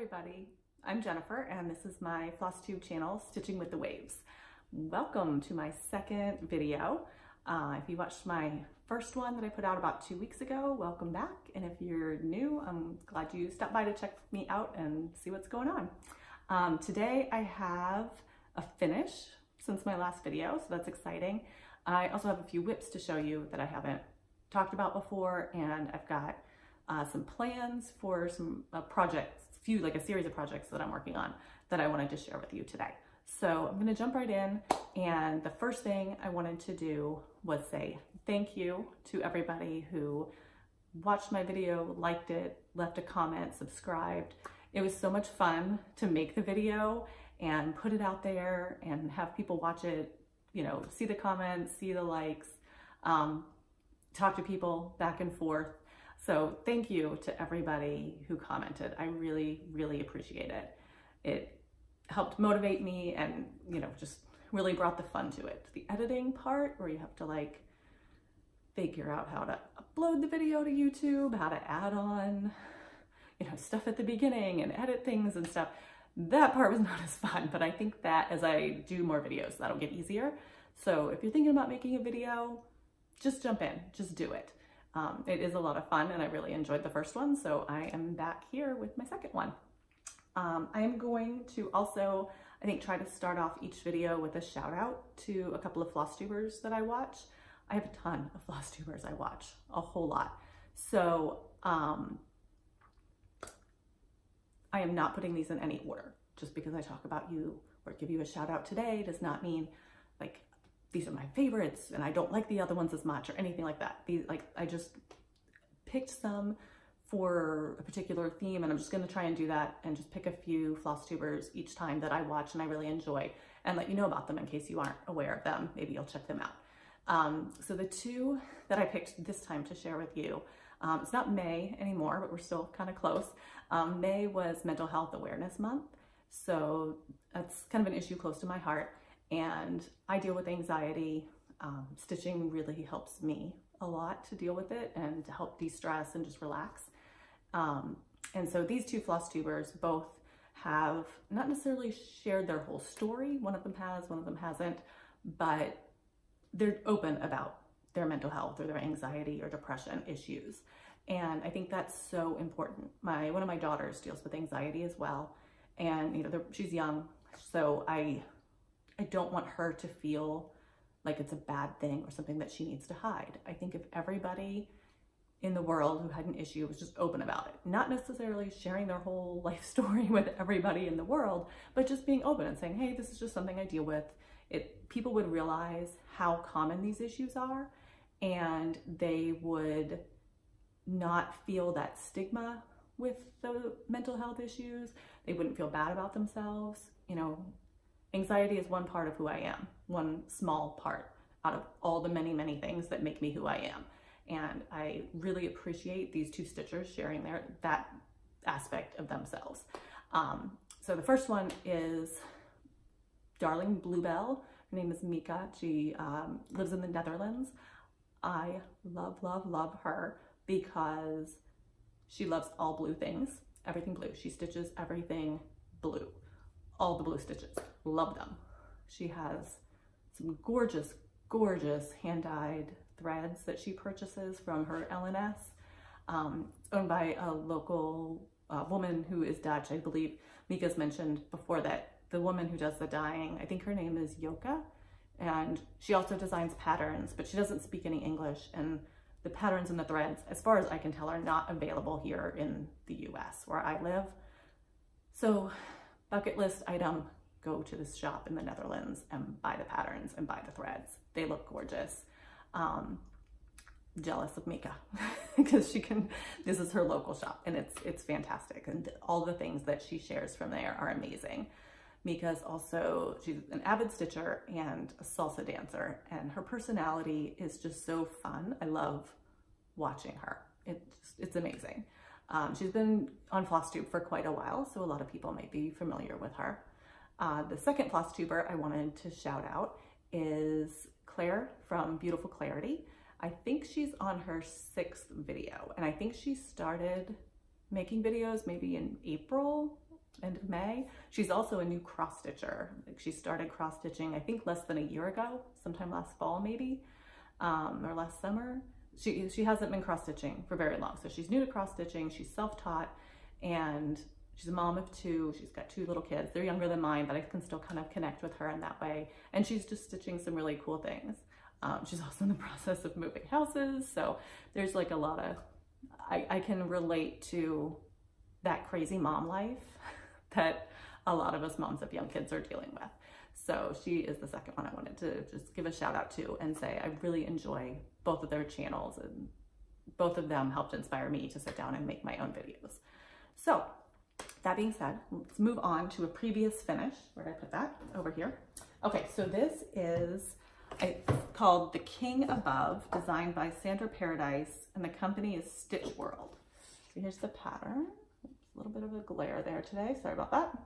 everybody, I'm Jennifer and this is my Flosstube channel, Stitching with the Waves. Welcome to my second video. If you watched my first one that I put out about 2 weeks ago, welcome back. And if you're new, I'm glad you stopped by to check me out and see what's going on. Today I have a finish since my last video, so that's exciting. I also have a few whips to show you that I haven't talked about before, and I've got some plans for some projects, like a series of projects that I'm working on that I wanted to share with you today. So I'm gonna jump right in, and the first thing I wanted to do was say thank you to everybody who watched my video, liked it, left a comment, subscribed. It was so much fun to make the video and put it out there and have people watch it, you know, see the comments, see the likes, talk to people back and forth. So thank you to everybody who commented. I really, really appreciate it. It helped motivate me and, you know, just really brought the fun to it. The editing part where you have to like figure out how to upload the video to YouTube, how to add on, you know, stuff at the beginning and edit things and stuff. That part was not as fun, but I think that as I do more videos, that'll get easier. So if you're thinking about making a video, just jump in, just do it. It is a lot of fun and I really enjoyed the first one, so I am back here with my second one. I am going to also, I think, try to start off each video with a shout out to a couple of Flosstubers that I watch. I have a ton of Flosstubers I watch, a whole lot. So I am not putting these in any order. Just because I talk about you or give you a shout out today does not mean like these are my favorites and I don't like the other ones as much or anything like that. I just picked some for a particular theme, and I'm just gonna try and do that and just pick a few Flosstubers each time that I watch and I really enjoy and let you know about them in case you aren't aware of them. Maybe you'll check them out. So the two that I picked this time to share with you, it's not May anymore, but we're still kind of close. May was Mental Health Awareness Month. So that's kind of an issue close to my heart. And I deal with anxiety. Stitching really helps me a lot to deal with it and to help de-stress and just relax. And so these two Flosstubers both have not necessarily shared their whole story. One of them has, one of them hasn't, but they're open about their mental health or their anxiety or depression issues. And I think that's so important. One of my daughters deals with anxiety as well. And you know, she's young, so I don't want her to feel like it's a bad thing or something that she needs to hide. I think if everybody in the world who had an issue was just open about it, not necessarily sharing their whole life story with everybody in the world, but just being open and saying, hey, this is just something I deal with. People would realize how common these issues are, and they would not feel that stigma with the mental health issues. They wouldn't feel bad about themselves. You know, anxiety is one part of who I am, one small part out of all the many, many things that make me who I am. And I really appreciate these two stitchers sharing that aspect of themselves. So the first one is Darling Bluebell. Her name is Mika. She lives in the Netherlands. I love, love, love her because she loves all blue things, everything blue. She stitches everything blue, all the blue stitches, love them. She has some gorgeous, gorgeous hand-dyed threads that she purchases from her LNS. It's owned by a local woman who is Dutch. I believe Mika's mentioned before that the woman who does the dyeing, I think her name is Yoka, and she also designs patterns, but she doesn't speak any English, and the patterns and the threads, as far as I can tell, are not available here in the US where I live. So bucket list item, go to this shop in the Netherlands and buy the patterns and buy the threads. They look gorgeous. Jealous of Mika because this is her local shop and it's fantastic, and all the things that she shares from there are amazing. Mika's also, she's an avid stitcher and a salsa dancer, and her personality is just so fun. I love watching her. It's amazing. She's been on Flosstube for quite a while, so a lot of people might be familiar with her. The second Flosstuber I wanted to shout out is Claire from Beautiful Clarity. I think she's on her 6th video, and I think she started making videos maybe in April end of May. She's also a new cross stitcher. Like, she started cross stitching, I think less than a year ago, sometime last fall maybe, or last summer. She hasn't been cross stitching for very long. So she's new to cross stitching. She's self-taught, and she's a mom of 2. She's got 2 little kids. They're younger than mine, but I can still kind of connect with her in that way. And she's just stitching some really cool things. She's also in the process of moving houses. So there's like a lot of, I can relate to that crazy mom life that a lot of us moms of young kids are dealing with. So she is the second one I wanted to just give a shout out to and say I really enjoy both of their channels, and both of them helped inspire me to sit down and make my own videos. So that being said, let's move on to a previous finish. Where did I put that? Over here. Okay, so this is called The King Above, designed by Sandra Paradise, and the company is Stitch World. So here's the pattern. A little bit of a glare there today, sorry about that.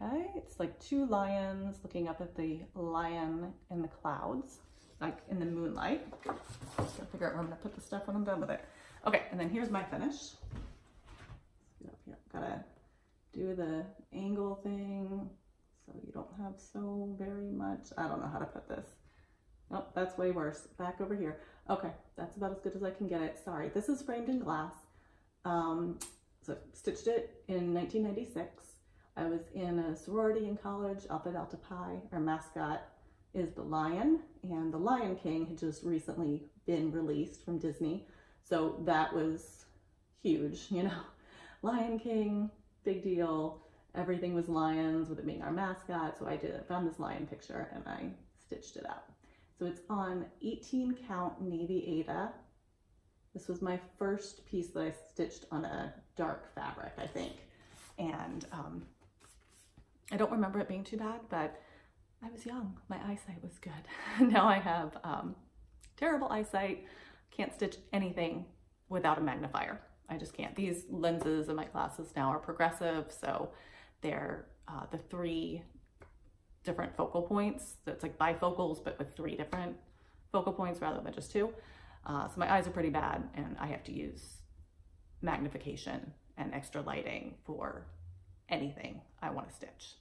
Okay, it's like 2 lions looking up at the lion in the clouds, like in the moonlight. Just gotta figure out where I'm gonna put the stuff when I'm done with it. Okay, and then here's my finish. Gotta do the angle thing so you don't have so very much. I don't know how to put this. Oh, that's way worse. Back over here. Okay, that's about as good as I can get it. Sorry, this is framed in glass. So stitched it in 1996. I was in a sorority in college, Alpha Delta Pi. Our mascot is the lion, and the Lion King had just recently been released from Disney. So that was huge, you know. Lion King, big deal. Everything was lions with it being our mascot. So I found this lion picture and I stitched it up. So it's on 18 count navy Aida. This was my first piece that I stitched on a dark fabric, I think. And I don't remember it being too bad, but I was young. My eyesight was good. Now I have terrible eyesight. Can't stitch anything without a magnifier. I just can't. These lenses in my glasses now are progressive, so they're the 3 different focal points. So it's like bifocals, but with 3 different focal points rather than just 2. So my eyes are pretty bad, and I have to use magnification and extra lighting for anything I want to stitch.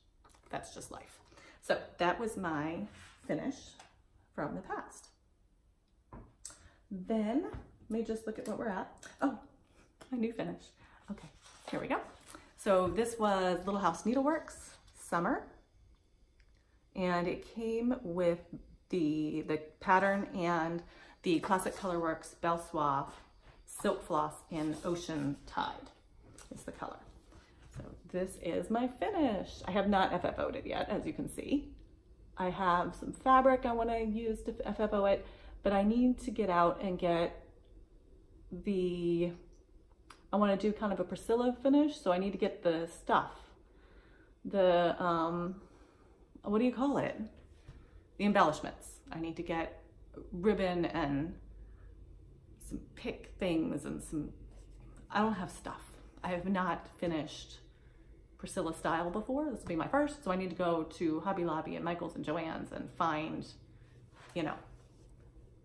That's just life. So that was my finish from the past. Then let me just look at what we're at. Oh, my new finish. Okay, here we go. So this was Little House Needleworks Summer, and it came with the pattern and the Classic Colorworks Belle Soif Silk Floss in Ocean Tide is the color. So this is my finish. I have not FFO'd it yet, as you can see. I have some fabric I want to use to FFO it, but I need to get out and get I want to do kind of a Priscilla finish, so I need to get the stuff. The, what do you call it? The embellishments. I need to get ribbon and some pick things and some, I don't have stuff. I have not finished Priscilla style before. This will be my first, so I need to go to Hobby Lobby and Michael's and Joann's and find, you know,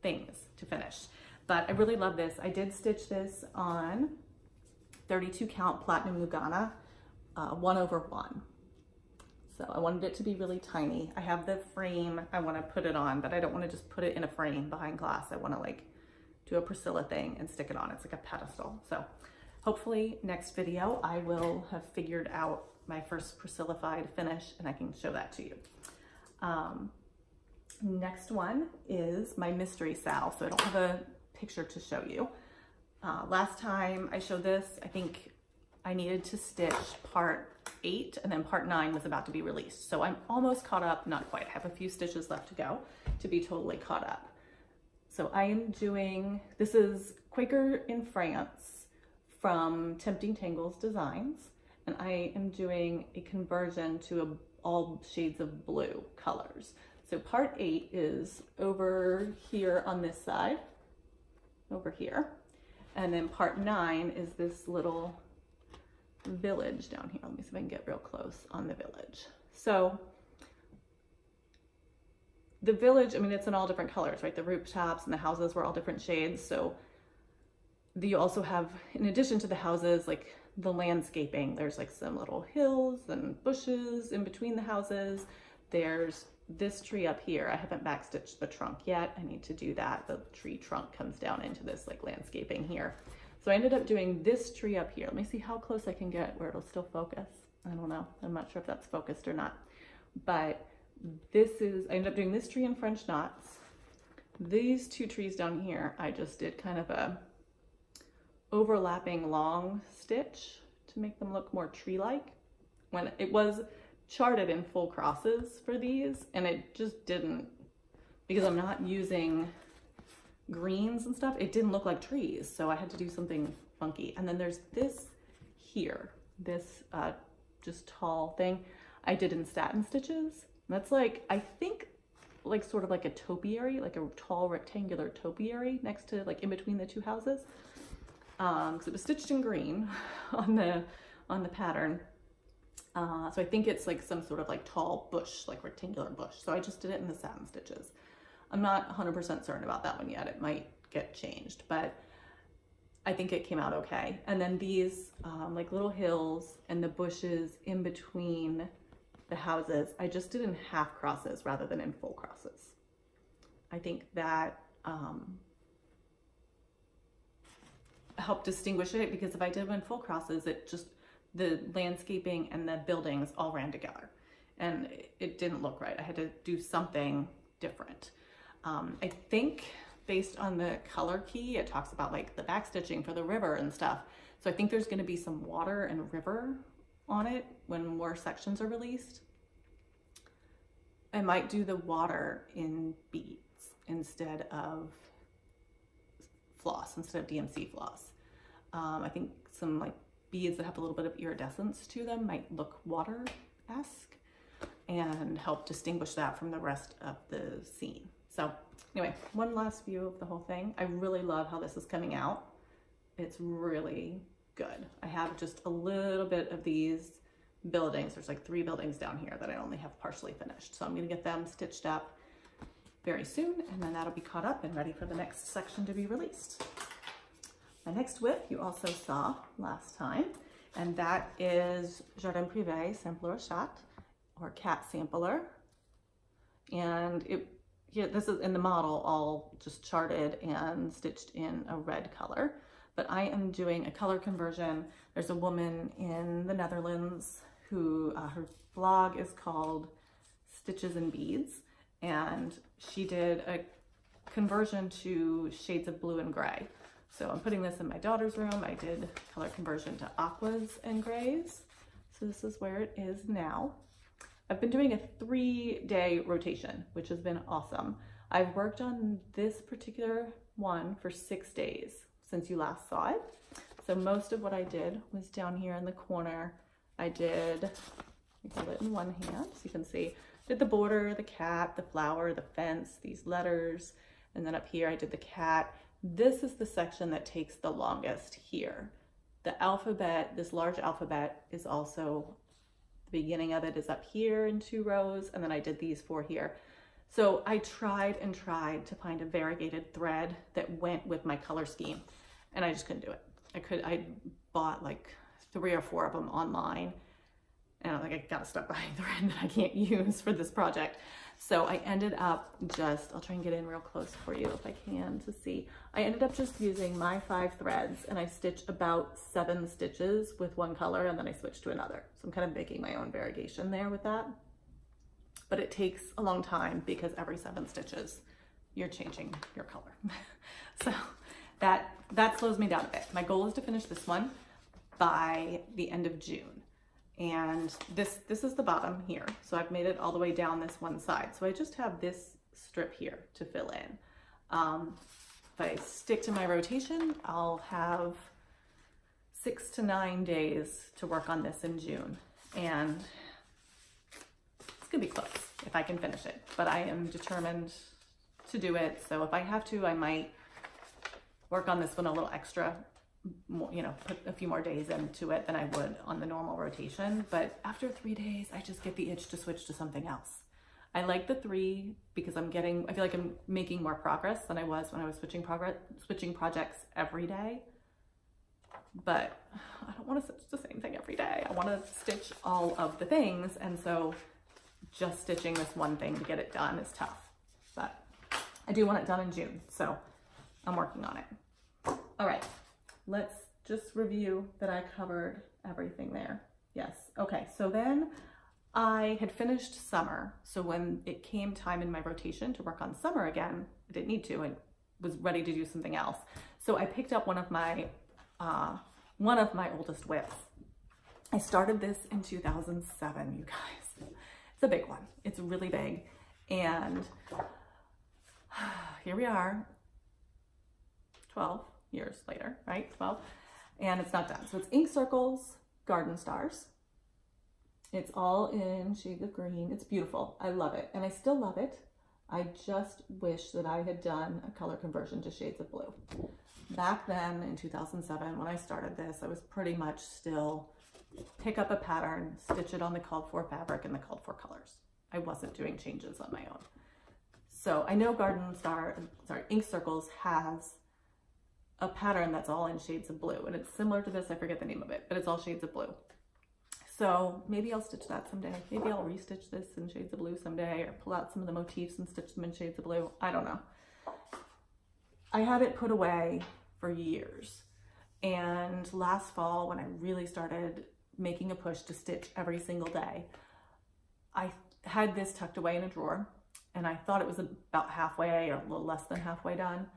things to finish. But I really love this. I did stitch this on 32 count Platinum Lugana, 1/1. So I wanted it to be really tiny. I have the frame I want to put it on, but I don't want to just put it in a frame behind glass. I want to like do a Priscilla thing and stick it on. It's like a pedestal. So hopefully next video I will have figured out my first Priscilla-fied finish and I can show that to you. Next one is my mystery Sal. So I don't have a picture to show you. Last time I showed this, I think I needed to stitch part 8 and then part 9 was about to be released. So I'm almost caught up, not quite. I have a few stitches left to go to be totally caught up. So I am doing, this is Quaker in France from Tempting Tangles Designs. And I am doing a conversion to all shades of blue colors. So part 8 is over here on this side, over here. And then part 9 is this little village down here. Let me see if I can get real close on the village. So the village, I mean, it's in all different colors, right? The rooftops and the houses were all different shades. So you also have, in addition to the houses, like the landscaping, there's like some little hills and bushes in between the houses. There's this tree up here. I haven't backstitched the trunk yet. I need to do that. The tree trunk comes down into this like landscaping here. So I ended up doing this tree up here. Let me see how close I can get where it'll still focus. I don't know. I'm not sure if that's focused or not. But I ended up doing this tree in French knots. These two trees down here, I just did kind of a overlapping long stitch to make them look more tree-like. When it was charted in full crosses for these, and it just didn't, because I'm not using greens and stuff, it didn't look like trees, so I had to do something funky. And then there's this here, this just tall thing I did in satin stitches. That's like, I think, like sort of like a topiary, like a tall rectangular topiary next to, like in between the two houses. Because it was stitched in green on the pattern. So I think it's like some sort of like tall bush, like rectangular bush. So I just did it in the satin stitches. I'm not 100% certain about that one yet. It might get changed, but I think it came out okay. And then these like little hills and the bushes in between the houses, I just did in half crosses rather than in full crosses. I think that helped distinguish it, because if I did them in full crosses, it just, the landscaping and the buildings all ran together and it didn't look right. I had to do something different. I think based on the color key, it talks about like the backstitching for the river and stuff. So I think there's going to be some water and river on it when more sections are released. I might do the water in beads instead of floss, instead of DMC floss. I think some like beads that have a little bit of iridescence to them might look water-esque and help distinguish that from the rest of the scene. So anyway, one last view of the whole thing. I really love how this is coming out. It's really good. I have just a little bit of these buildings. There's like 3 buildings down here that I only have partially finished. So I'm gonna get them stitched up very soon, and then that'll be caught up and ready for the next section to be released. My next whip you also saw last time, and that is Jardin Prive Sampler Chat, or cat sampler. And this is in the model all just charted and stitched in a red color, but I am doing a color conversion. There's a woman in the Netherlands who, her blog is called Stitches and Beads, and she did a conversion to shades of blue and gray. So I'm putting this in my daughter's room. I did color conversion to aquas and grays. So this is where it is now. I've been doing a 3-day rotation, which has been awesome. I've worked on this particular one for 6 days since you last saw it. So most of what I did was down here in the corner. I hold it in one hand so you can see. Did the border, the cat, the flower, the fence, these letters, and then up here I did the cat. This is the section that takes the longest here. The alphabet, this large alphabet, is also, the beginning of it is up here in 2 rows, and then I did these 4 here. So I tried and tried to find a variegated thread that went with my color scheme, and I just couldn't do it. I bought like 3 or 4 of them online, and I'm like, I gotta stop buying thread that I can't use for this project. So I ended up just, I'll try and get in real close for you if I can to see. I ended up just using my 5 threads, and I stitched about 7 stitches with one color, and then I switched to another. So I'm kind of making my own variegation there with that. But it takes a long time because every 7 stitches, you're changing your color. So that slows me down a bit. My goal is to finish this one by the end of June. And this is the bottom here. So I've made it all the way down this one side. So I just have this strip here to fill in. If I stick to my rotation, I'll have 6 to 9 days to work on this in June. And it's gonna be close if I can finish it, but I am determined to do it. So if I have to, I might work on this one a little extra, you know, put a few more days into it than I would on the normal rotation. But after 3 days, I just get the itch to switch to something else. I like the 3 because I feel like I'm making more progress than I was when I was switching projects every day. but I don't want to stitch the same thing every day. I want to stitch all of the things, and so just stitching this one thing to get it done is tough. But I do want it done in June, so I'm working on it. All right, let's just review that I covered everything there. Yes, okay, so then I had finished summer, so when it came time in my rotation to work on summer again, I didn't need to and was ready to do something else. So I picked up one of my oldest whips. I started this in 2007, you guys. It's a big one. It's really big. And here we are, 12 years later, right? 12. And it's not done. So it's Ink Circles, Garden Stars. It's all in shades of green. It's beautiful. I love it. And I still love it. I just wish that I had done a color conversion to shades of blue. Back then in 2007, when I started this, I was pretty much still pick up a pattern, stitch it on the called for fabric and the called for colors. I wasn't doing changes on my own. So I know Ink Circles has a pattern that's all in shades of blue, and it's similar to this. I forget the name of it, but it's all shades of blue. So maybe I'll stitch that someday. Maybe I'll restitch this in shades of blue someday, or pull out some of the motifs and stitch them in shades of blue. I don't know. I had it put away for years. And last fall, when I really started making a push to stitch every single day, I had this tucked away in a drawer, and I thought it was about halfway or a little less than halfway done.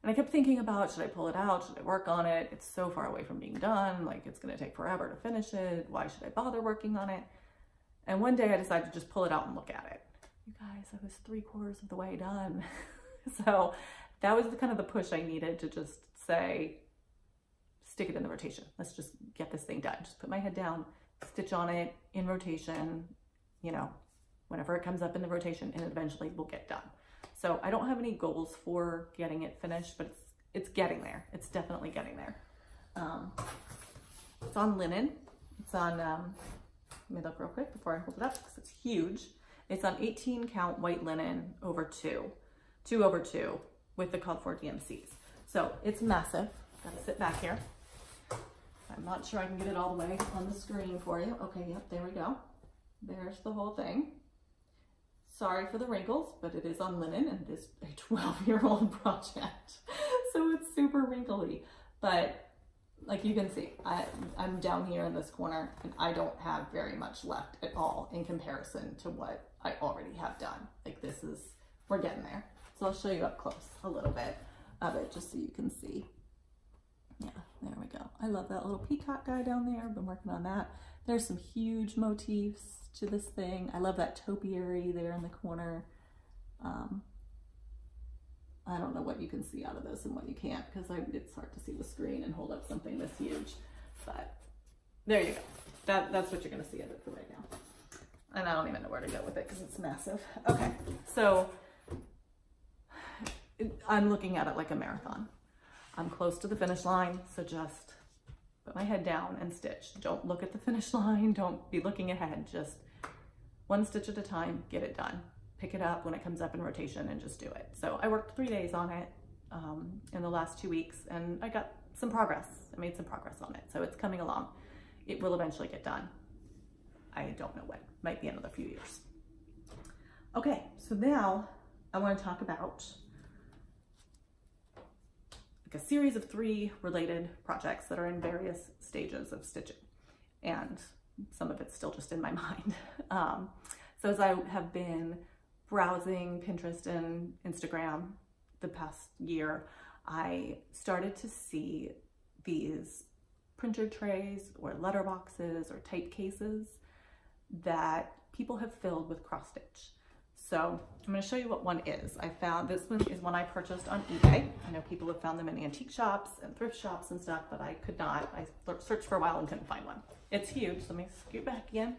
And I kept thinking about, should I pull it out? Should I work on it? It's so far away from being done. Like, it's going to take forever to finish it. Why should I bother working on it? And one day I decided to just pull it out and look at it. You guys, I was 3/4 of the way done. So that was kind of the push I needed to just say, stick it in the rotation. Let's just get this thing done. Just put my head down, stitch on it in rotation, you know, whenever it comes up in the rotation, and eventually we'll get done. So I don't have any goals for getting it finished, but it's getting there. It's definitely getting there. It's on linen. It's on, let me look real quick before I hold it up because it's huge. It's on 18 count white linen over 2 over 2 with the called for DMCs. So it's massive. Gotta sit back here. I'm not sure I can get it all the way on the screen for you. Okay, yep, there we go. There's the whole thing. Sorry for the wrinkles, but it is on linen and it is a 12-year-old project. So it's super wrinkly, but like you can see, I'm down here in this corner and I don't have very much left at all in comparison to what I already have done. Like we're getting there. So I'll show you up close a little bit of it just so you can see. Yeah, there we go. I love that little peacock guy down there. I've been working on that. There's some huge motifs to this thing. I love that topiary there in the corner. I don't know what you can see out of this and what you can't because it's hard to see the screen and hold up something this huge, but there you go. That's what you're gonna see of it for right now. And I don't even know where to go with it because it's massive. Okay, so I'm looking at it like a marathon. I'm close to the finish line, so just put my head down and stitch. Don't look at the finish line. Don't be looking ahead. Just one stitch at a time, get it done. Pick it up when it comes up in rotation and just do it. So I worked 3 days on it in the last 2 weeks, and I got some progress. I made some progress on it, so it's coming along. It will eventually get done. I don't know when. Might be another few years. Okay, so now I want to talk about a series of 3 related projects that are in various stages of stitching, and some of it's still just in my mind. So as I have been browsing Pinterest and Instagram the past year, I started to see these printer trays or letter boxes or type cases that people have filled with cross stitch. So I'm going to show you what one is. I found this one is one I purchased on eBay. I know people have found them in antique shops and thrift shops and stuff, but I could not. I searched for a while and couldn't find one. It's huge. So let me scoot back again.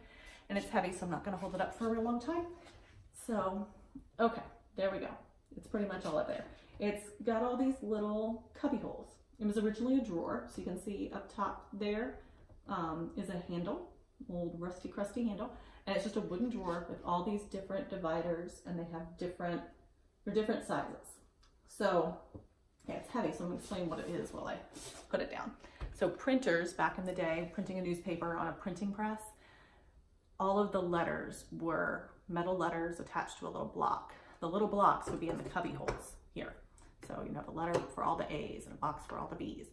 And it's heavy, so I'm not going to hold it up for a real long time. So, okay, there we go. It's pretty much all up there. It's got all these little cubby holes. It was originally a drawer, so you can see up top there is a handle, old rusty crusty handle. And it's just a wooden drawer with all these different dividers, and they have different sizes. So, yeah, it's heavy, so I'm going to explain what it is while I put it down. So printers back in the day, printing a newspaper on a printing press, all of the letters were metal letters attached to a little block. The little blocks would be in the cubby holes here. So you have a letter for all the A's and a box for all the B's.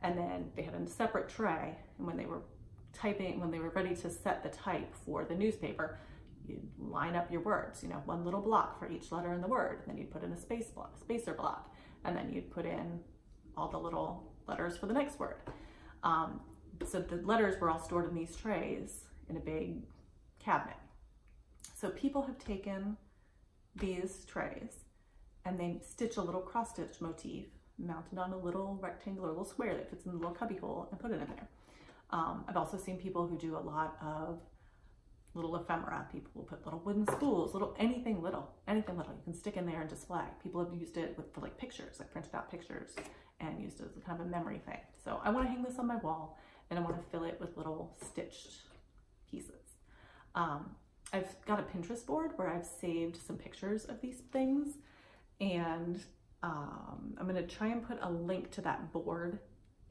And then they had a separate tray, and when they were typing, when they were ready to set the type for the newspaper, you'd line up your words, you know, one little block for each letter in the word, and then you'd put in a spacer block, and then you'd put in all the little letters for the next word. So the letters were all stored in these trays in a big cabinet. So people have taken these trays and they stitch a little cross stitch motif mounted on a little rectangular, little square that fits in the little cubby hole and put it in there. I've also seen people who do a lot of little ephemera. People will put little wooden spools, anything little you can stick in there and display. People have used it for like pictures, like printed out pictures and used it as kind of a memory thing. So I want to hang this on my wall and I want to fill it with little stitched pieces. I've got a Pinterest board where I've saved some pictures of these things, and I'm going to try and put a link to that board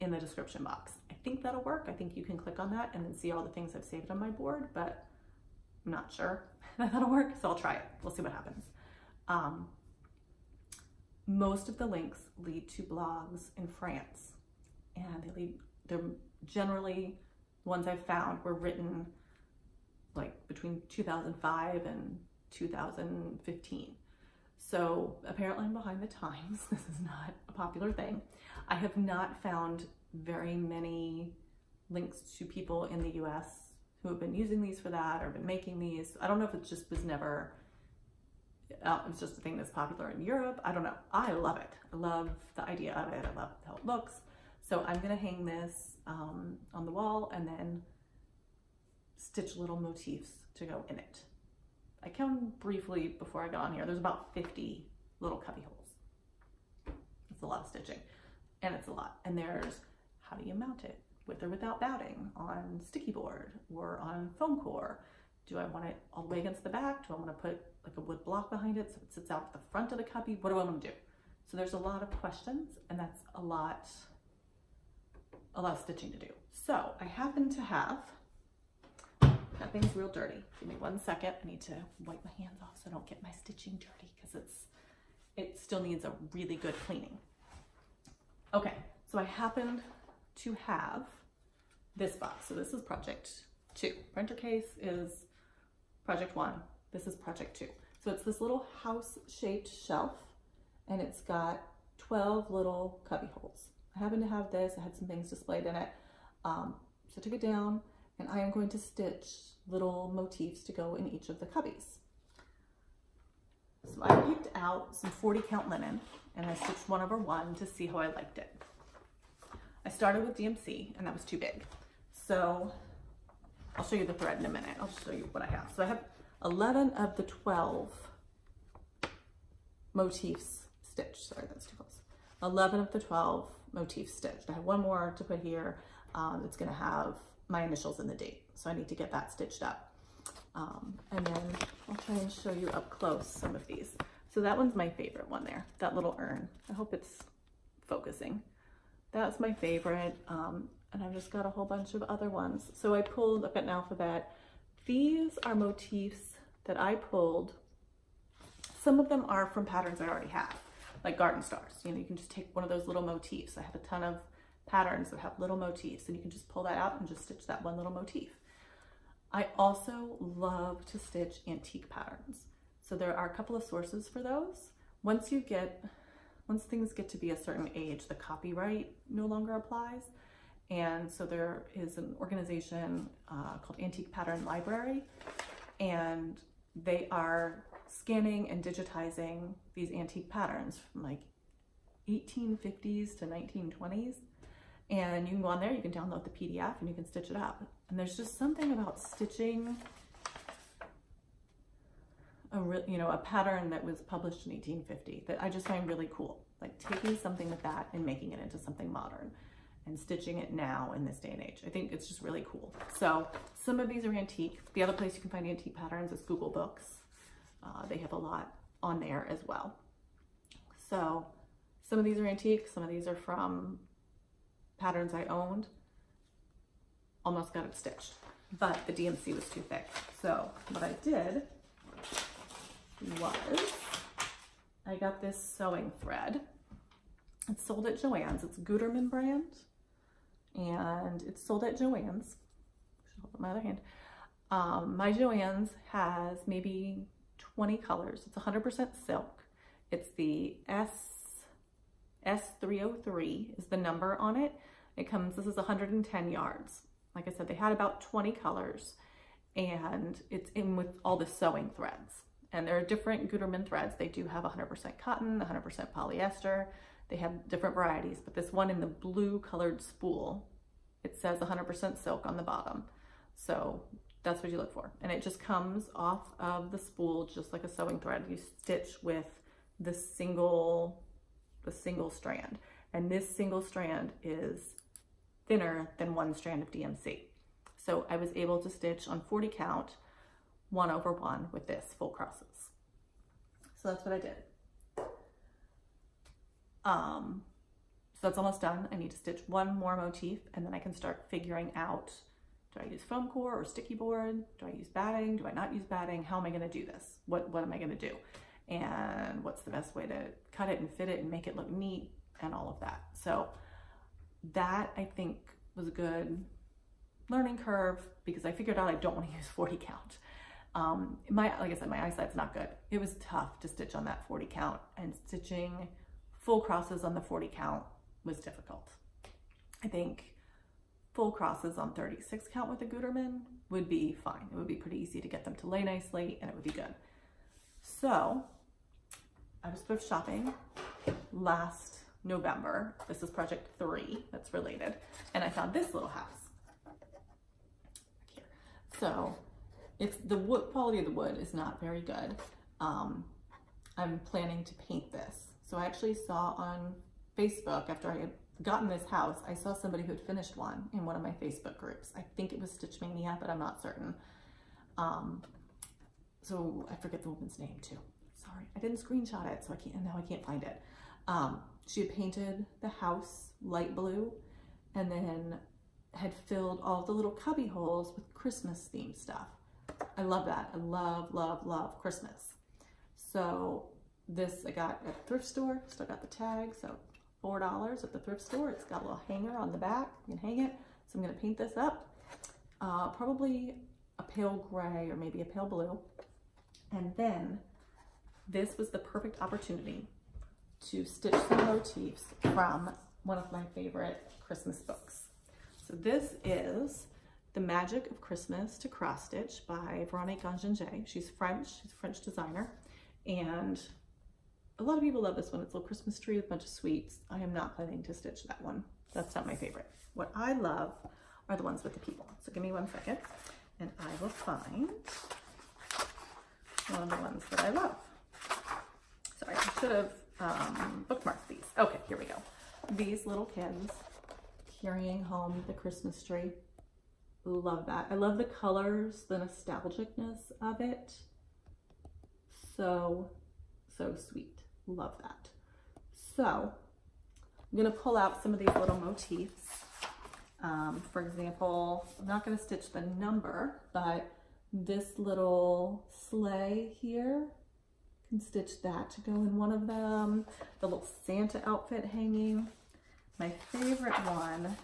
in the description box. I think that'll work. I think you can click on that and then see all the things I've saved on my board, but I'm not sure that that'll work, so I'll try it. We'll see what happens. Most of the links lead to blogs in France, and they're generally, ones I've found were written like between 2005 and 2015. So apparently I'm behind the times. This is not a popular thing. I have not found very many links to people in the US who have been using these for that or been making these. I don't know if it just was never, it's just a thing that's popular in Europe. I don't know. I love it. I love the idea of it. I love how it looks. So I'm gonna hang this on the wall and then stitch little motifs to go in it. I counted briefly before I got on here. There's about 50 little cubby holes. It's a lot of stitching, and it's a lot. And there's how do you mount it, with or without batting, on sticky board or on foam core. Do I want it all the way against the back? Do I want to put like a wood block behind it so it sits out at the front of the cubby? What do I want to do? So there's a lot of questions, and that's a lot of stitching to do. So I happen to have, that thing's real dirty. Give me 1 second. I need to wipe my hands off so I don't get my stitching dirty, because it still needs a really good cleaning. Okay, so I happened to have this box. So this is project 2. Printer case is project 1. This is project 2. So it's this little house-shaped shelf, and it's got 12 little cubby holes. I happen to have this. I had some things displayed in it. So I took it down, and I am going to stitch little motifs to go in each of the cubbies. So I picked out some 40 count linen, and I stitched 1/1 to see how I liked it. I started with DMC, and that was too big. So I'll show you the thread in a minute. I'll show you what I have. So I have 11 of the 12 motifs stitched. Sorry, that's too close. 11 of the 12 motifs stitched. I have one more to put here. It's gonna have my initials and the date. So I need to get that stitched up. And then I'll try and show you up close some of these. So that one's my favorite one there, that little urn. I hope it's focusing. That's my favorite. And I've just got a whole bunch of other ones. So I pulled up an alphabet. These are motifs that I pulled. Some of them are from patterns I already have, like garden stars. You know, you can just take one of those little motifs. I have a ton of patterns that have little motifs, and you can just pull that out and just stitch that one little motif. I also love to stitch antique patterns. So there are a couple of sources for those. Once things get to be a certain age, the copyright no longer applies. And so there is an organization called Antique Pattern Library, and they are scanning and digitizing these antique patterns from like 1850s to 1920s. And you can go on there, you can download the PDF, and you can stitch it up. And there's just something about stitching a pattern that was published in 1850 that I just find really cool. Like taking something like that and making it into something modern and stitching it now in this day and age. I think it's just really cool. So some of these are antique. The other place you can find antique patterns is Google Books. They have a lot on there as well. So some of these are antique, some of these are from patterns I owned, almost got it stitched, but the DMC was too thick. So what I did was I got this sewing thread. It's sold at Joann's. It's Gutermann brand, and it's sold at Joann's. Should hold up my other hand. My Joann's has maybe 20 colors. It's 100% silk. It's the S303 is the number on it. It comes, this is 110 yards. Like I said, they had about 20 colors, and it's in with all the sewing threads. And there are different Gutermann threads. They do have 100% cotton, 100% polyester. They have different varieties, but this one in the blue colored spool, it says 100% silk on the bottom. So that's what you look for. And it just comes off of the spool just like a sewing thread. You stitch with the single strand. And this single strand is thinner than one strand of DMC. So I was able to stitch on 40 count, 1/1 with this full crosses. So that's what I did. So that's almost done. I need to stitch one more motif, and then I can start figuring out, do I use foam core or sticky board? Do I use batting? Do I not use batting? How am I gonna do this? What am I gonna do? And what's the best way to cut it and fit it and make it look neat and all of that. So that, I think, was a good learning curve, because I figured out I don't want to use 40 count. Like I said, my eyesight's not good. It was tough to stitch on that 40 count, and stitching full crosses on the 40 count was difficult. I think full crosses on 36 count with a Gutermann would be fine. It would be pretty easy to get them to lay nicely, and it would be good. So I was thrift shopping last November. This is project 3 that's related. And I found this little house. Here. So it's the wood, quality of the wood is not very good. I'm planning to paint this. So I actually saw on Facebook, after I had gotten this house, I saw somebody who had finished one in one of my Facebook groups. I think it was Stitch Mania, but I'm not certain. So I forget the woman's name too. Sorry, I didn't screenshot it, so I can't, and now I can't find it. She had painted the house light blue, and then had filled all the little cubby holes with Christmas themed stuff. I love that. I love, love, love Christmas. So this I got at a thrift store, still got the tag, so $4 at the thrift store. It's got a little hanger on the back, you can hang it. So I'm gonna paint this up, probably a pale gray or maybe a pale blue. And then this was the perfect opportunity to stitch some motifs from one of my favorite Christmas books. So this is The Magic of Christmas to Cross Stitch by Veronique Gangenger. She's French, she's a French designer. And a lot of people love this one. It's a little Christmas tree with a bunch of sweets. I am not planning to stitch that one. That's not my favorite. What I love are the ones with the people. So give me 1 second and I will find one of the ones that I love. Sorry, I should have bookmarked these. Okay, here we go. These little kids carrying home the Christmas tree. Love that. I love the colors, the nostalgicness of it. So, so sweet. Love that. So I'm gonna pull out some of these little motifs. For example, I'm not gonna stitch the number, but this little sleigh here, can stitch that to go in one of them. The little Santa outfit hanging. My favorite one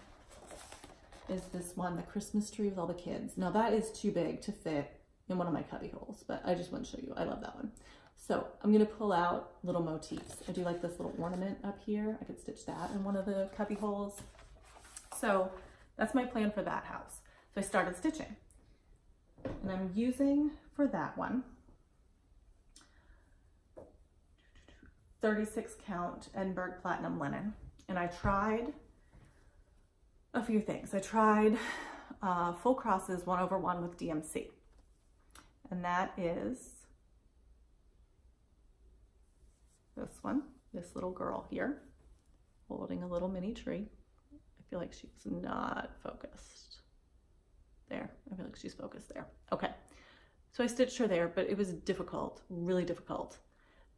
is this one, the Christmas tree with all the kids. Now that is too big to fit in one of my cubby holes, but I just want to show you. I love that one. So I'm gonna pull out little motifs. I do like this little ornament up here. I could stitch that in one of the cubby holes. So that's my plan for that house. So I started stitching. And I'm using for that one 36 count Edinburgh Platinum linen. And I tried a few things. I tried full crosses 1/1 with DMC. And that is this one, this little girl here, holding a little mini tree. I feel like she's not focused. There, I feel like she's focused there. Okay, so I stitched her there, but it was difficult, really difficult.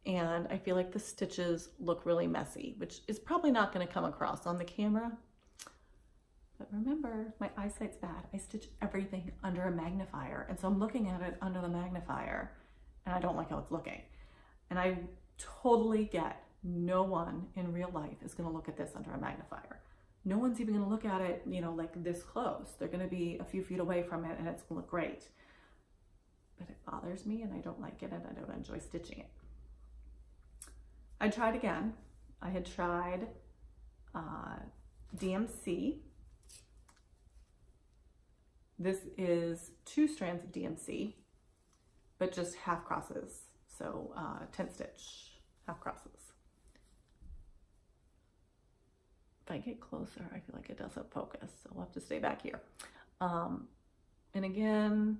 And I feel like the stitches look really messy, which is probably not gonna come across on the camera. But remember, my eyesight's bad. I stitch everything under a magnifier. And so I'm looking at it under the magnifier and I don't like how it's looking. And I totally get no one in real life is gonna look at this under a magnifier. No one's even gonna look at it, you know, like this close. They're gonna be a few feet away from it and it's gonna look great. But it bothers me and I don't like it and I don't enjoy stitching it. I tried again. I had tried DMC. This is 2 strands of DMC, but just half crosses. So 10 stitch half crosses. If I get closer, I feel like it doesn't focus, so I'll have to stay back here. And again,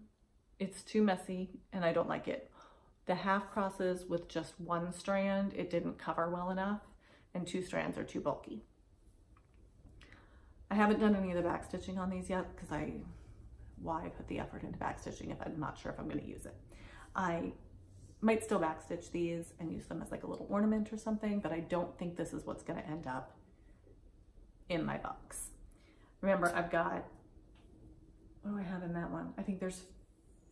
it's too messy and I don't like it. The half crosses with just 1 strand, it didn't cover well enough, and 2 strands are too bulky. I haven't done any of the back stitching on these yet because why put the effort into back stitching if I'm not sure if I'm going to use it. I might still back stitch these and use them as like a little ornament or something, but I don't think this is what's going to end up in my box. Remember, I've got, what do I have in that one? I think there's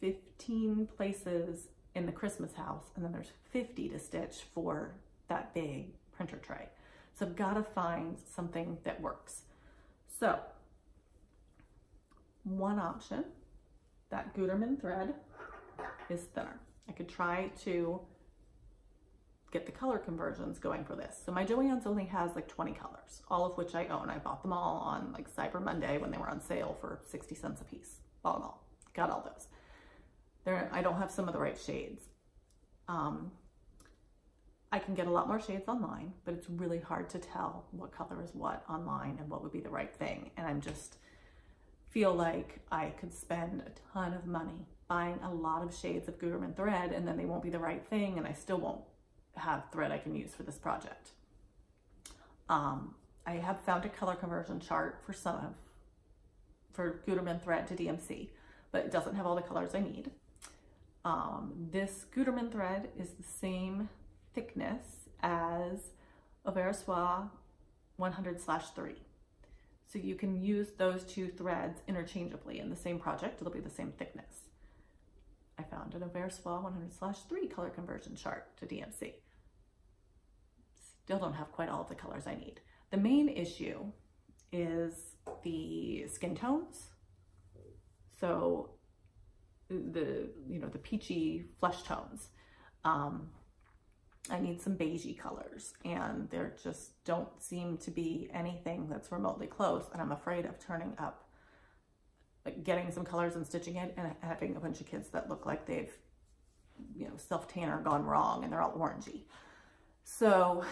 15 places in the Christmas house, and then there's 50 to stitch for that big printer tray. So I've got to find something that works. So one option, that Gutermann thread is thinner. I could try to get the color conversions going for this. So my Joann's only has like 20 colors, all of which I own. I bought them all on like Cyber Monday when they were on sale for 60 cents a piece. Bought them all, got all those. I don't have some of the right shades. I can get a lot more shades online, but it's really hard to tell what color is what online and what would be the right thing. And I'm just feel like I could spend a ton of money buying a lot of shades of Gutermann thread and then they won't be the right thing and I still won't have thread I can use for this project. I have found a color conversion chart for Gutermann thread to DMC, but it doesn't have all the colors I need. This Gutermann thread is the same thickness as a Versoix 100/3. So you can use those 2 threads interchangeably in the same project. It'll be the same thickness. I found an Versoix 100/3 color conversion chart to DMC. Still don't have quite all of the colors I need. The main issue is the skin tones. So the peachy flesh tones. I need some beigey colors and there just don't seem to be anything that's remotely close, and I'm afraid of turning up, like getting some colors and stitching it and having a bunch of kids that look like they've, self-tan or gone wrong and they're all orangey. So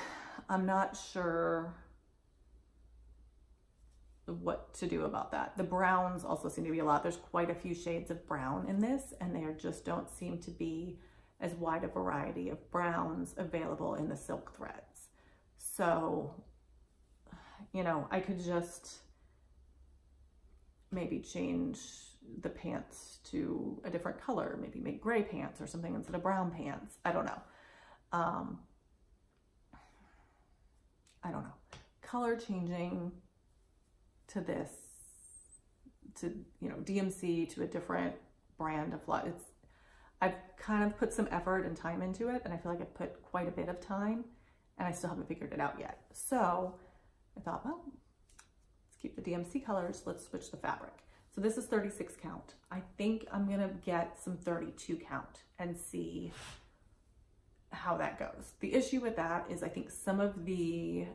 I'm not sure what to do about that. The browns also seem to be a lot. There's quite a few shades of brown in this and there just don't seem to be as wide a variety of browns available in the silk threads. So, I could just maybe change the pants to a different color, maybe make gray pants or something instead of brown pants. I don't know. I don't know. Color changing to this, to, DMC, to a different brand of fluff. I've kind of put some effort and time into it, and I feel like I've put quite a bit of time, and I still haven't figured it out yet. So I thought, well, let's keep the DMC colors, let's switch the fabric. So this is 36 count. I think I'm gonna get some 32 count and see how that goes. The issue with that is I think some of the,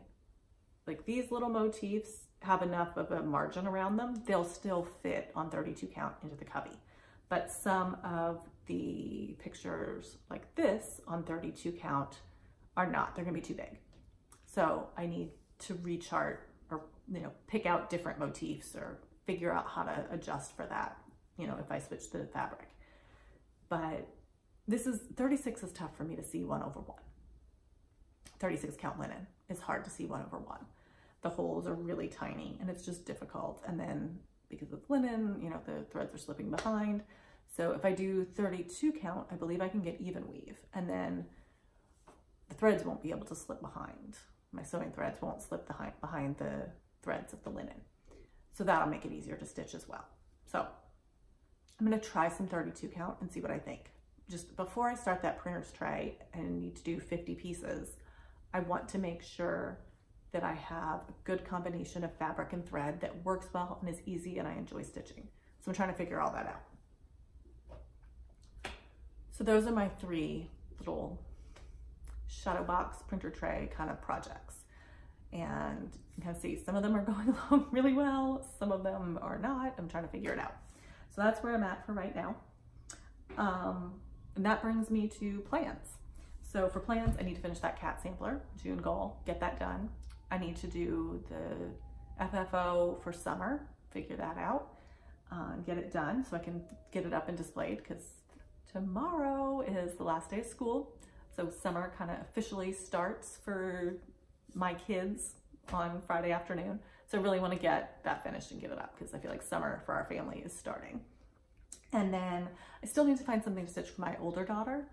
like these little motifs have enough of a margin around them. They'll still fit on 32 count into the cubby. But some of the pictures like this on 32 count are not. They're gonna be too big. So I need to rechart or, pick out different motifs or figure out how to adjust for that, if I switch the fabric. But 36 is tough for me to see 1/1. 36 count linen is hard to see 1/1. The holes are really tiny and it's just difficult. And then because it's linen, the threads are slipping behind. So if I do 32 count, I believe I can get even weave, and then the threads won't be able to slip behind. My sewing threads won't slip behind the threads of the linen. So that'll make it easier to stitch as well. So I'm gonna try some 32 count and see what I think. Just before I start that printer's tray and need to do 50 pieces, I want to make sure that I have a good combination of fabric and thread that works well and is easy and I enjoy stitching. So I'm trying to figure all that out. So those are my 3 little shadow box printer tray kind of projects. And you can see some of them are going along really well, some of them are not. I'm trying to figure it out. So that's where I'm at for right now. And that brings me to plans. So for plans, I need to finish that cat sampler, June goal, get that done. I need to do the FFO for summer, figure that out, get it done so I can get it up and displayed, because tomorrow is the last day of school. So summer kind of officially starts for my kids on Friday afternoon. So I really want to get that finished and get it up, because I feel like summer for our family is starting. And then I still need to find something to stitch for my older daughter.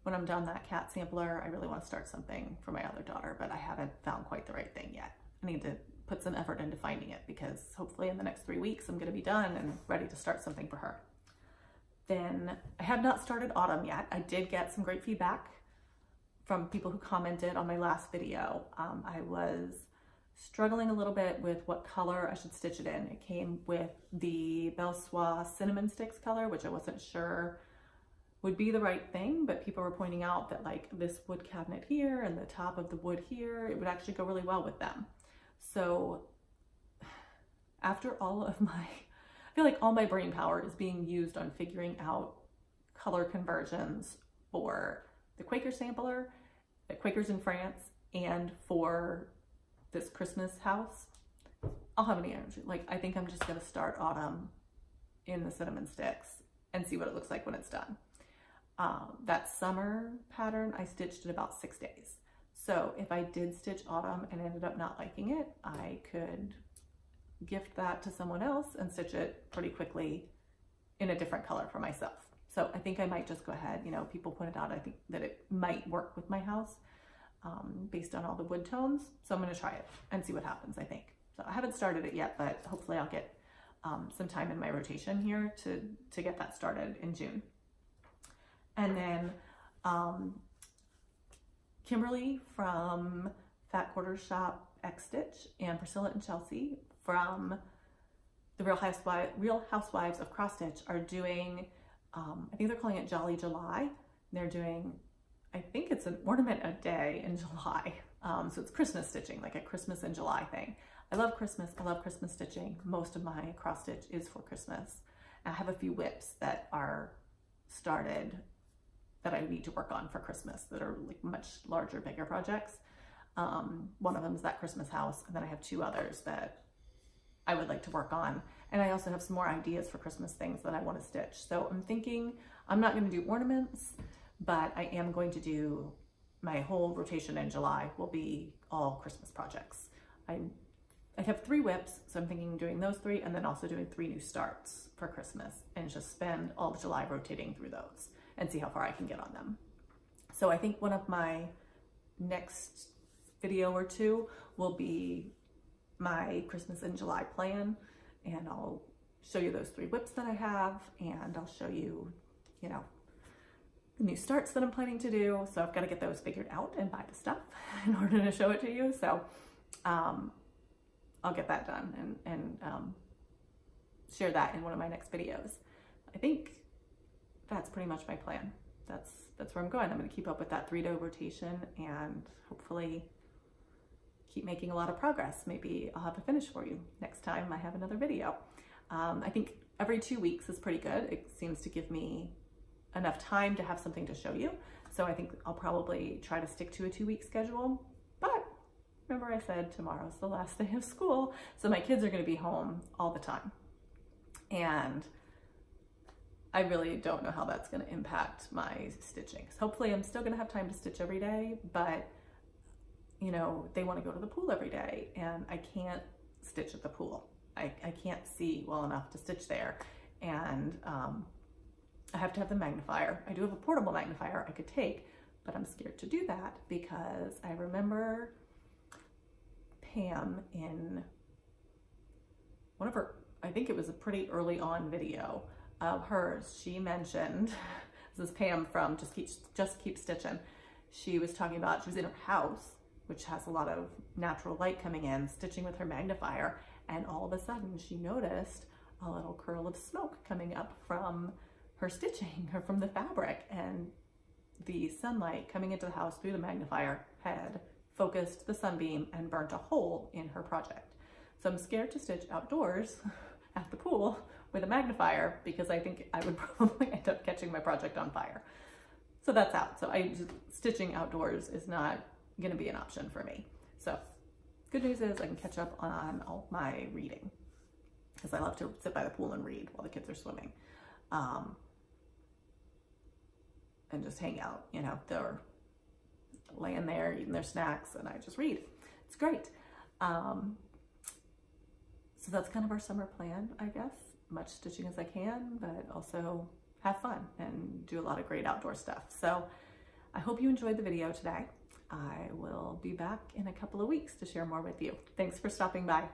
When I'm done that cat sampler, I really want to start something for my other daughter, but I haven't found quite the right thing yet. I need to put some effort into finding it, because hopefully in the next 3 weeks, I'm going to be done and ready to start something for her. Then I have not started autumn yet. I did get some great feedback from people who commented on my last video. I was struggling a little bit with what color I should stitch it in. It came with the Belle Soie Cinnamon Sticks color, which I wasn't sure would be the right thing, but people were pointing out that like this wood cabinet here and the top of the wood here, it would actually go really well with them. So after all of my, I feel like all my brain power is being used on figuring out color conversions for the Quaker sampler, the Quakers in France, and for this Christmas house. I'll have any energy. Like, I think I'm just gonna start autumn in the cinnamon sticks and see what it looks like when it's done. That summer pattern I stitched in about 6 days. So if I did stitch autumn and ended up not liking it, I could gift that to someone else and stitch it pretty quickly in a different color for myself. So I think I might just go ahead, you know, people pointed out, I think that it might work with my house based on all the wood tones. So I'm gonna try it and see what happens, I think. So I haven't started it yet, but hopefully I'll get some time in my rotation here to get that started in June. And then Kimberly from Fat Quarters Shop X Stitch and Priscilla and Chelsea from the Real Housewives of Cross Stitch are doing, I think they're calling it Jolly July. They're doing, I think it's an ornament a day in July. So it's Christmas stitching, like a Christmas in July thing. I love Christmas. I love Christmas stitching. Most of my cross stitch is for Christmas. And I have a few whips that are started that I need to work on for Christmas that are like much larger, bigger projects. One of them is that Christmas house. And then I have 2 others that I would like to work on. And I also have some more ideas for Christmas things that I want to stitch. So I'm thinking I'm not going to do ornaments, but I am going to do my whole rotation in July will be all Christmas projects. I have 3 whips, so I'm thinking doing those 3 and then also doing 3 new starts for Christmas and just spend all of July rotating through those and see how far I can get on them. So I think one of my next video or 2 will be my Christmas in July plan, and I'll show you those 3 whips that I have, and I'll show you, you know, the new starts that I'm planning to do. So I've got to get those figured out and buy the stuff in order to show it to you. So I'll get that done and share that in one of my next videos. I think that's pretty much my plan. That's where I'm going. I'm going to keep up with that 3-day rotation and hopefully keep making a lot of progress. Maybe I'll have a finish for you next time I have another video. I think every 2 weeks is pretty good. It seems to give me enough time to have something to show you. So I think I'll probably try to stick to a 2-week schedule. But remember I said tomorrow's the last day of school, so my kids are going to be home all the time. And I really don't know how that's going to impact my stitching. So hopefully I'm still going to have time to stitch every day, but you know, they want to go to the pool every day and I can't stitch at the pool. I can't see well enough to stitch there. And I have to have the magnifier. I do have a portable magnifier I could take, but I'm scared to do that because I remember Pam in one of her, I think it was a pretty early on video of hers. She mentioned, this is Pam from Just Keep Stitching. She was talking about, she was in her house, which has a lot of natural light coming in, stitching with her magnifier, and all of a sudden she noticed a little curl of smoke coming up from her stitching or from the fabric, and the sunlight coming into the house through the magnifier had focused the sunbeam and burnt a hole in her project. So I'm scared to stitch outdoors at the pool with a magnifier because I think I would probably end up catching my project on fire. So that's out. So stitching outdoors is not going to be an option for me. So good news is I can catch up on all my reading because I love to sit by the pool and read while the kids are swimming. And just hang out, you know, they're laying there eating their snacks and I just read. It's great. So that's kind of our summer plan, I guess. Much stitching as I can, but also have fun and do a lot of great outdoor stuff. So I hope you enjoyed the video today. I will be back in a couple of weeks to share more with you. Thanks for stopping by.